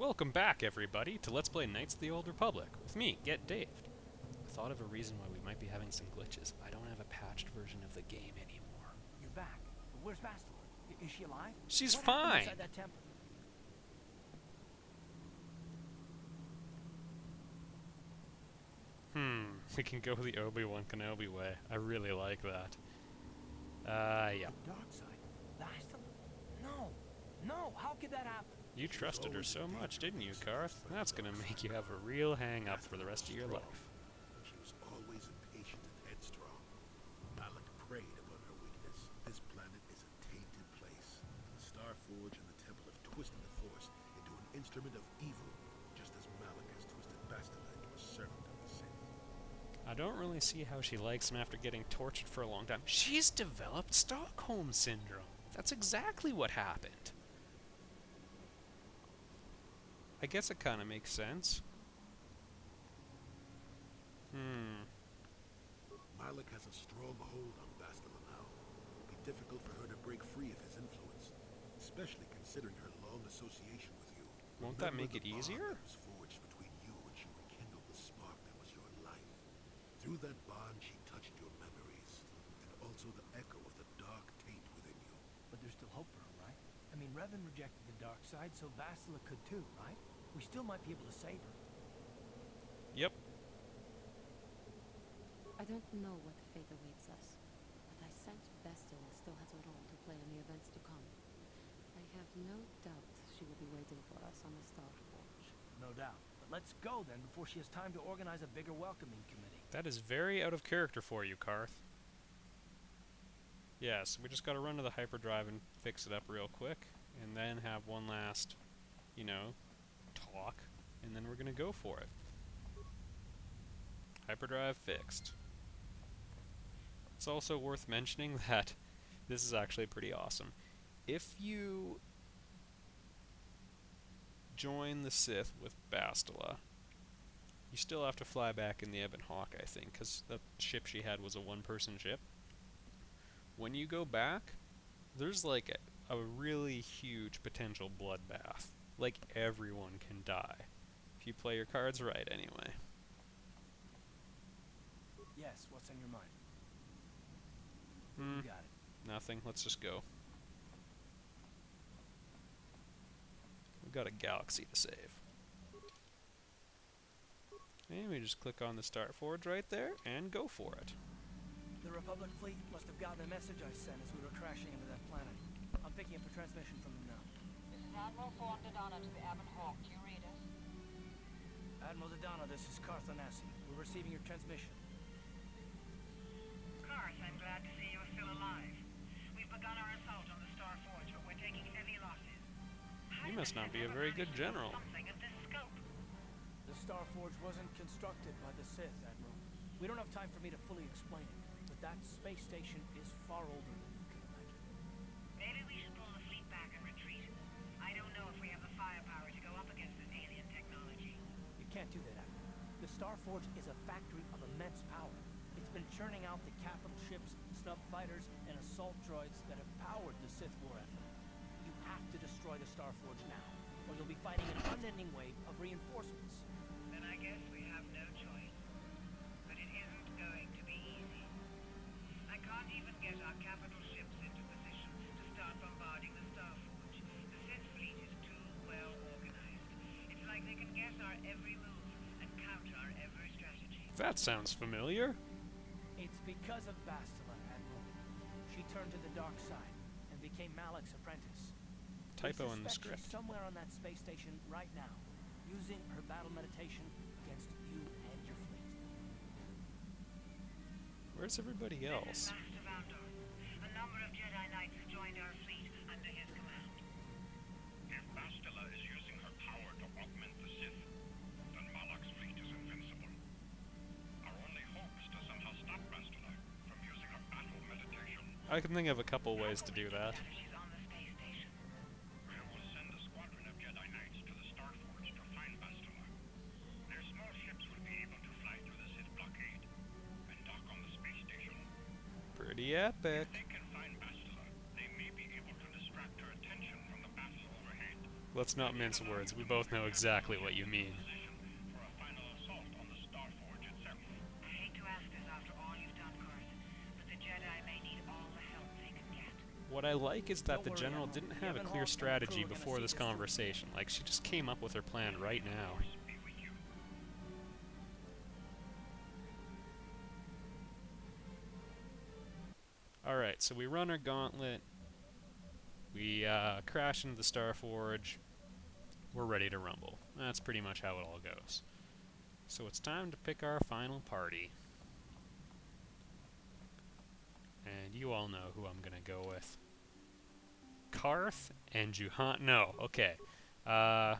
Welcome back, everybody, to Let's Play Knights of the Old Republic, with me, Get Dave. I thought of a reason why we might be having some glitches. I don't have a patched version of the game anymore. You're back. Where's Bastila? Is she alive? She's what happened fine! inside that temple? We can go the Obi-Wan Kenobi way. I really like that. Yeah. The dark side. Bastila? No. No, how could that happen? You trusted her so much, didn't you, Karth? That's gonna make you have a real hang-up for the rest of your life. She was always impatient and headstrong. Malak preyed upon her weakness. This planet is a tainted place. The Star Forge and the Temple have twisted the Force into an instrument of evil, just as Malak has twisted Bastila into a servant of the Sith. I don't really see how she likes him after getting tortured for a long time. She's developed Stockholm Syndrome. That's exactly what happened. I guess it kind of makes sense. Malak has a strong hold on Bastila now. It'll be difficult for her to break free of his influence, especially considering her long association with you. Won't that make it easier? That was forged between you and she rekindled the spark that was your life. Through that bond, she touched your memories, and also the echo of the dark taint within you. But there's still hope for her, right? I mean, Revan rejected the dark side, so Bastila could too, right? We still might be able to save her. Yep. I don't know what fate awaits us, but I sense Bastila still has a role to play in the events to come. I have no doubt she will be waiting for us on the Star Forge. No doubt. But let's go then before she has time to organize a bigger welcoming committee. That is very out of character for you, Karth. Yes, we just gotta run to the hyperdrive and fix it up real quick, and then have one last, you know, talk, and then we're gonna go for it. Hyperdrive fixed. It's also worth mentioning that this is actually pretty awesome. If you join the Sith with Bastila, you still have to fly back in the Ebon Hawk, I think, because the ship she had was a one-person ship. When you go back, there's like a really huge potential bloodbath. Like, everyone can die. If you play your cards right, anyway. Yes, what's on your mind? You got it. Nothing. Let's just go. We've got a galaxy to save. And we just click on the Star Forge right there, and go for it. The Republic fleet must have gotten a message I sent as we were crashing into that planet. I'm picking up a transmission from them now. This is Admiral Thorn Dodonna to the Ebon Hawk. Do you read us? Admiral Dodonna, this is Karth Onasi. We're receiving your transmission. Karth, I'm glad to see you're still alive. We've begun our assault on the Star Forge, but we're taking heavy losses. You must not be a very good general. Something of this scope. The Star Forge wasn't constructed by the Sith, Admiral. We don't have time for me to fully explain it, but that space station is far older than you can imagine. Maybe we should pull the fleet back and retreat. I don't know if we have the firepower to go up against this alien technology. You can't do that, Admiral. The Star Forge is a factory of immense power. It's been churning out the capital ships, snub fighters, and assault droids that have powered the Sith war effort. You have to destroy the Star Forge now, or you'll be fighting an unending wave of reinforcements. Then I guess we have no choice. But it isn't going to be easy. I can't even get our capital ships into position to start bombarding the Star Forge. The Sith fleet is too well organized. It's like they can guess our every move and counter our every strategy. That sounds familiar. It's because of Bastila, Admiral. She turned to the dark side and became Malak's apprentice. Typo in the We suspect script. she's somewhere on that space station right now, using her battle meditation against you and your fleet. Where's everybody This else? is Master Vandor. A number of Jedi Knights have joined our fleet under his command. If Bastila is using her power to augment the Sith, then Malak's fleet is invincible. Our only hope is to somehow stop Bastila from using her battle meditation. I can think of a couple ways to do that. She's on the space station. We will send a squadron of Jedi Knights to the Star Forge to find Bastila. Their small ships will be able to fly through the Sith blockade and dock on the space station. Pretty epic. If they can find Bastila, they may be able to distract her attention from the battle overhead. let's not mince words. We both know exactly what you mean. For a final assault on the Starforge itself. I hate to ask this after all you've done, Kurth, but the Jedi may need all the help they can get. What I like is that Don't the worry, general Admiral. didn't The have a Ebon clear Hawk and the strategy crew are gonna before see this this through. conversation. Like, she just came up with her plan right now. Force be with you. Alright, so we run our gauntlet. We crash into the Starforge. We're ready to rumble. That's pretty much how it all goes. So it's time to pick our final party. And you all know who I'm gonna go with. Karth and Juhan. No, okay. I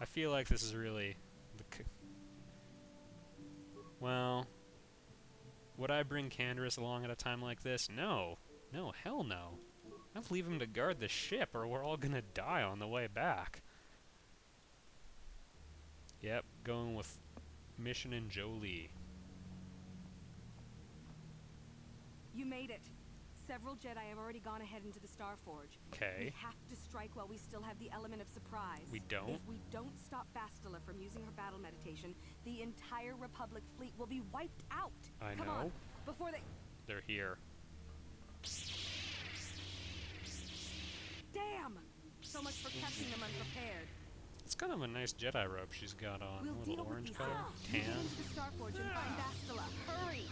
feel like this is really well, would I bring Canderous along at a time like this? No. No, hell no. I'd leave him to guard the ship, or we're all gonna die on the way back. Yep, going with Mission and Jolie. You made it. Several Jedi have already gone ahead into the Starforge. Okay. We have to strike while we still have the element of surprise. We don't? If we don't stop Bastila from using her battle meditation, the entire Republic fleet will be wiped out. I Come know. on, before they... They're here. Damn! So much for catching them unprepared. It's kind of a nice Jedi robe she's got on. We'll A deal little with orange these color. Sith. Tan. Use the Starforge and find Bastila. Hurry!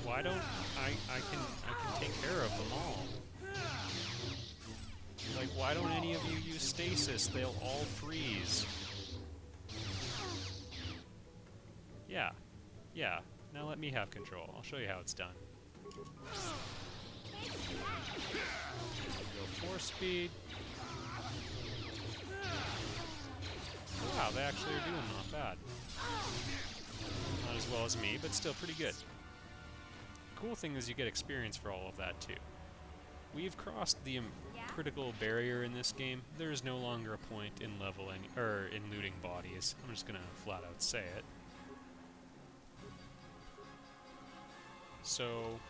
Why don't I can take care of them all. Like, why don't any of you use stasis? They'll all freeze. Yeah. Yeah. Now let me have control. I'll show you how it's done. Go force speed. Wow, they actually are doing not bad. Not as well as me, but still pretty good. Cool thing is you get experience for all of that too. We've crossed the critical barrier in this game. There is no longer a point in leveling or in looting bodies. I'm just gonna flat out say it. So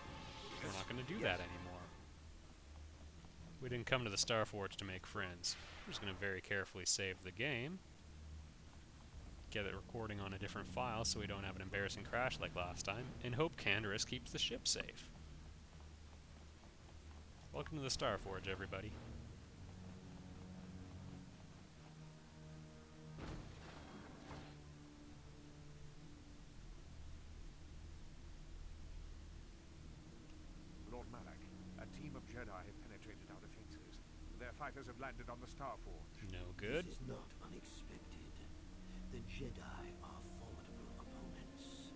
we're not gonna do that anymore. We didn't come to the Starforge to make friends. I'm just gonna very carefully save the game. Get it recording on a different file so we don't have an embarrassing crash like last time, and hope Canderous keeps the ship safe. Welcome to the Starforge, everybody. Lord Malak, a team of Jedi have penetrated our defenses. Their fighters have landed on the Starforge. No good. This is not unexpected. The Jedi are formidable opponents.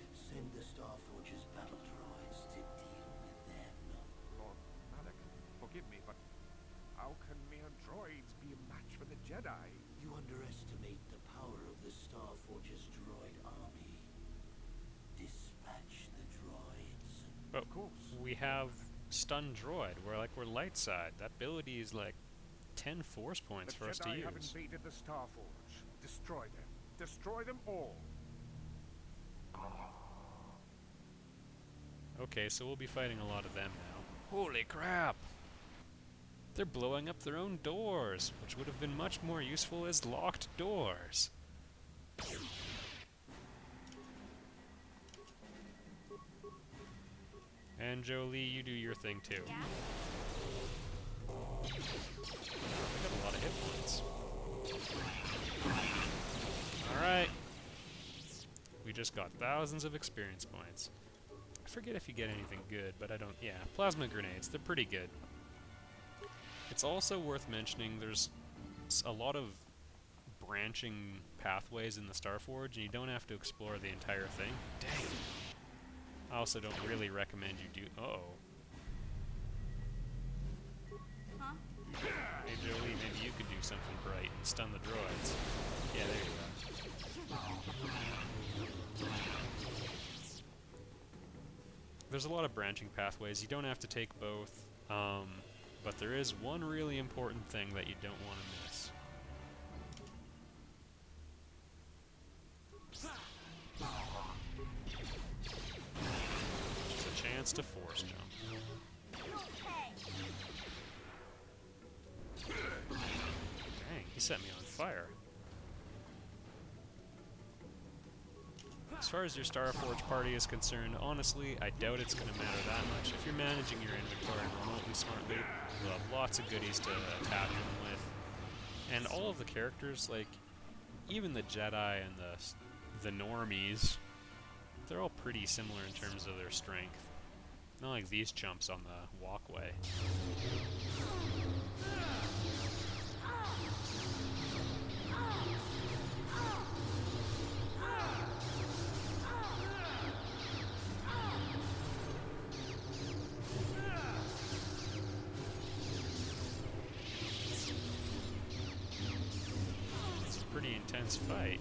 Send the Starforge's battle droids to deal with them. Lord Malak, forgive me, but how can mere droids be a match for the Jedi? You underestimate the power of the Starforge's droid army. Dispatch the droids. But Of course. we have stun droid. We're light side. That ability is like 10 force points The for us to Jedi have use. invaded the Starforge. Destroy them. Destroy them all. Okay, so we'll be fighting a lot of them now. Holy crap! They're blowing up their own doors, which would have been much more useful as locked doors. And Jolie, you do your thing too. Yeah? They got a lot of hit points. Alright. We just got thousands of experience points. I forget if you get anything good, but I don't... Yeah, plasma grenades, they're pretty good. It's also worth mentioning there's a lot of branching pathways in the Starforge, and you don't have to explore the entire thing. Dang. I also don't really recommend you do... Uh-oh. Huh? Hey Jolie, maybe you could do something bright and stun the droids. Yeah, there you go. There's a lot of branching pathways. You don't have to take both, but there is one really important thing that you don't want to miss. It's a chance to force jump. set me on fire. As far as your Starforge party is concerned, honestly, I doubt it's going to matter that much. If you're managing your inventory remotely smartly, you'll have lots of goodies to attach them with. And all of the characters, like, even the Jedi and the normies, they're all pretty similar in terms of their strength. Not like these chumps on the walkway. It's a pretty intense fight.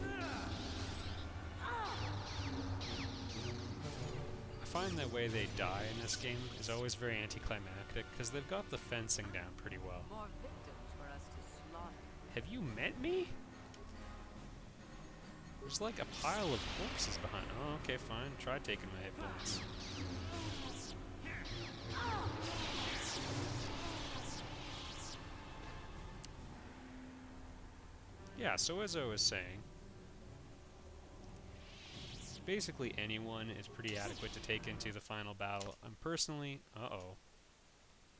I find the way they die in this game is always very anticlimactic, because they've got the fencing down pretty well. More victims for us to slaughter. Have you met me? There's like a pile of corpses behind. Oh, okay, fine. Try taking my hit points. Yeah, so as I was saying, basically anyone is pretty adequate to take into the final battle. I'm personally... Uh-oh.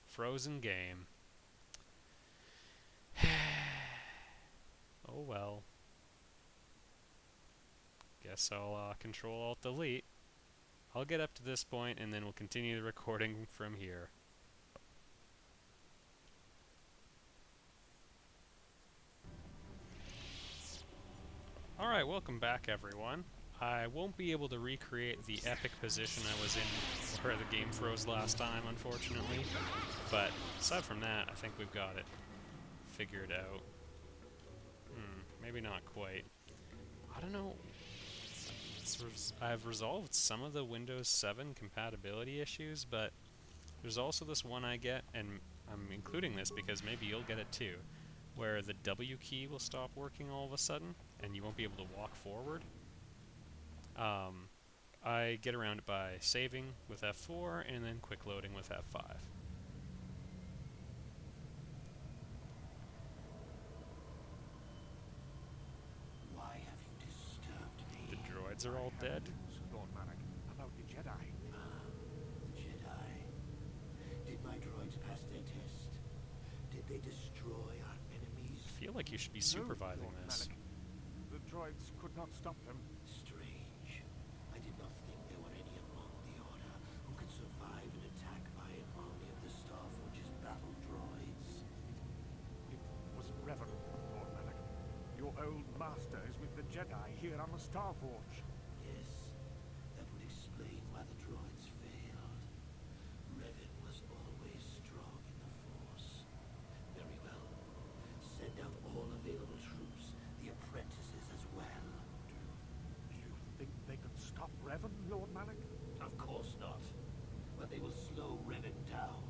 Frozen game. Oh well. Guess I'll Control-Alt-Delete. I'll get up to this point and then we'll continue the recording from here. Alright, welcome back everyone. I won't be able to recreate the epic position I was in where the game froze last time, unfortunately. But aside from that, I think we've got it figured out. Maybe not quite. I don't know. I've resolved some of the Windows 7 compatibility issues, but there's also this one I get, and I'm including this because maybe you'll get it too, where the W key will stop working all of a sudden, and you won't be able to walk forward. I get around it by saving with F4 and then quick loading with F5. Why have you disturbed me? The droids are all dead. Lord Malak, about the Jedi. The Jedi. Did my droids pass their test? Did they destroy our enemies? I feel like you should be No, supervising Lord this. Malak. The droids could not stop them. Strange. I did not think there were any among the Order who could survive an attack by an army of the Starforge's battle droids. It was Revan, Lord Malak. Your old master is with the Jedi here on the Starforge. Yes, that would explain why the droids failed. Revan was always strong in the Force. Very well. Send out all available troops, the apprentices as well. Do you think they could stop Revan, Lord Malak? Of course not. But they will slow Revan down.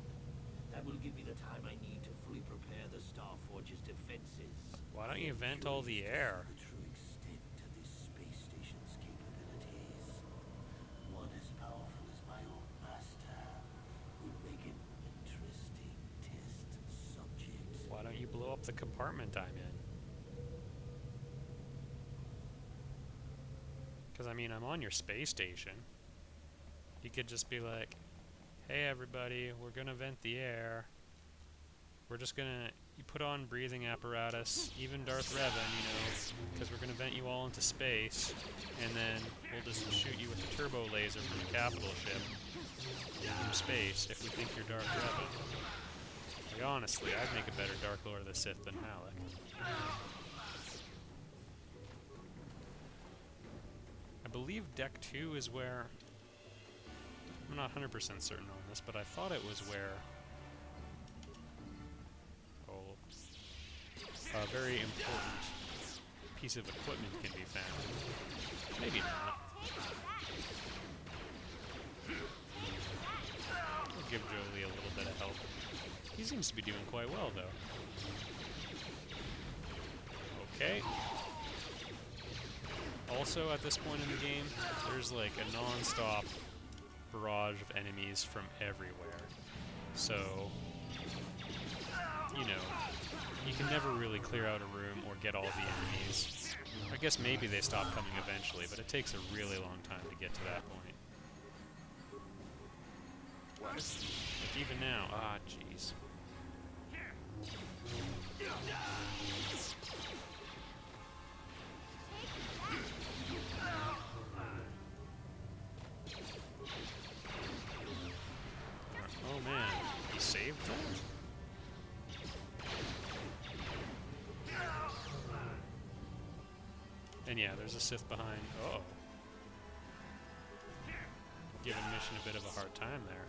That will give me the time I need to fully prepare the Starforge's defenses. Why don't you vent all the air? The true extent of this space station's capabilities. One as powerful as my own master would make an interesting test subject. Why don't you blow up the compartment I'm in? Because, I mean, I'm on your space station. You could just be like, hey everybody, we're gonna vent the air. We're just gonna... You put on breathing apparatus, even Darth Revan, you know, because we're gonna vent you all into space, and then we'll just shoot you with a turbo laser from the capital ship from space if we think you're Darth Revan. Like, honestly, I'd make a better Dark Lord of the Sith than Malak. I believe Deck 2 is where... I'm not 100% certain on this, but I thought it was where... a very important piece of equipment can be found. Maybe not. I'll give Jolie a little bit of help. He seems to be doing quite well, though. Okay. Also, at this point in the game, there's like a non-stop barrage of enemies from everywhere. So, you know, you can never really clear out a room or get all the enemies. I guess maybe they stop coming eventually, but it takes a really long time to get to that point. Like even now, jeez. Oh man, he saved them? And yeah, there's a Sith behind. Uh-oh. Giving Mission a bit of a hard time there.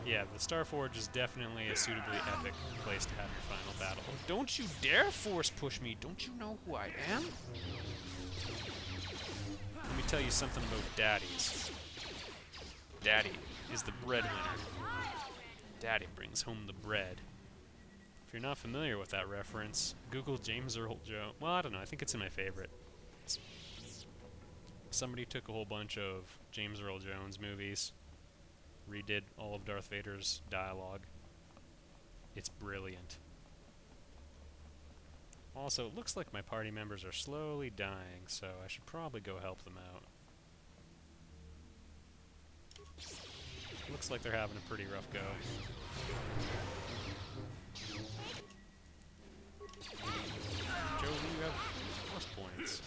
Yeah, the Starforge is definitely a suitably epic place to have your final battle. Oh, don't you dare force push me! Don't you know who I am? Let me tell you something about daddies. Daddy is the breadwinner. Daddy brings home the bread. If you're not familiar with that reference, Google James Earl Jones. Well, I don't know. I think it's in my favorites. Somebody took a whole bunch of James Earl Jones movies, redid all of Darth Vader's dialogue. It's brilliant. Also, it looks like my party members are slowly dying, so I should probably go help them out. Looks like they're having a pretty rough go. Joe, you have force points.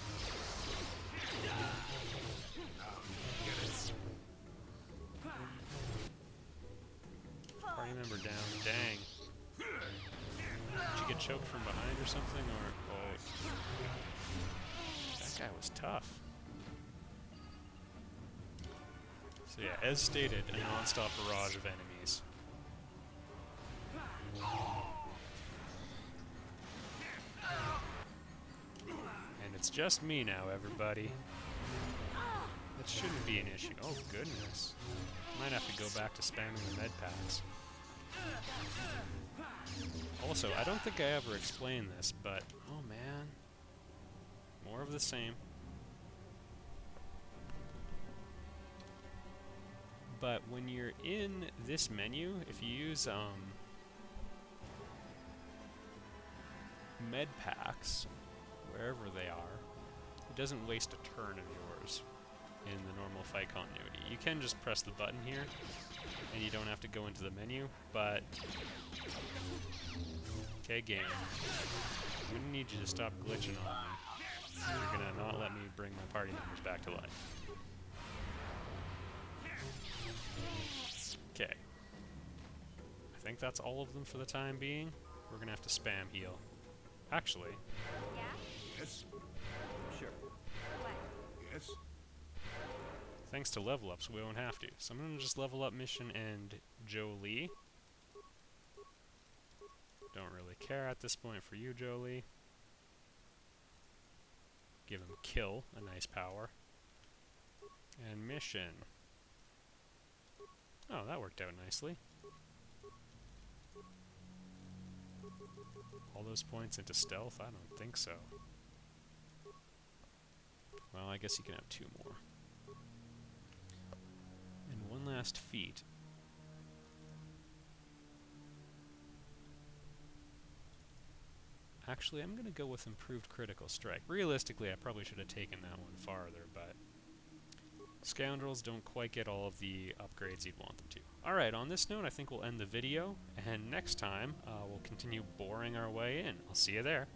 Party member down. Dang. Did you get choked from behind or something? Or oh, that guy was tough. So yeah, as stated, a non-stop barrage of enemies. And it's just me now, everybody. That shouldn't be an issue. Oh, goodness. Might have to go back to spamming the med packs. Also, I don't think I ever explained this, but... oh, man. More of the same. But when you're in this menu, if you use, med packs, wherever they are, it doesn't waste a turn of yours in the normal fight continuity. You can just press the button here, and you don't have to go into the menu, but... okay, game. I'm gonna need you to stop glitching on me. You're gonna not let me bring my party members back to life. Okay. I think that's all of them for the time being. We're gonna have to spam heal. Actually, Yeah? Yes? Sure. What? Yes? thanks to level ups, we won't have to. So I'm gonna just level up Mission and Jolie. Don't really care at this point for you, Jolie. Give him kill, a nice power. And Mission. Oh, that worked out nicely. All those points into stealth? I don't think so. Well, I guess you can have 2 more. And one last feat. Actually, I'm going to go with improved critical strike. Realistically, I probably should have taken that one farther, but scoundrels don't quite get all of the upgrades you'd want them to. Alright, on this note, I think we'll end the video, and next time, we'll continue boring our way in. I'll see you there.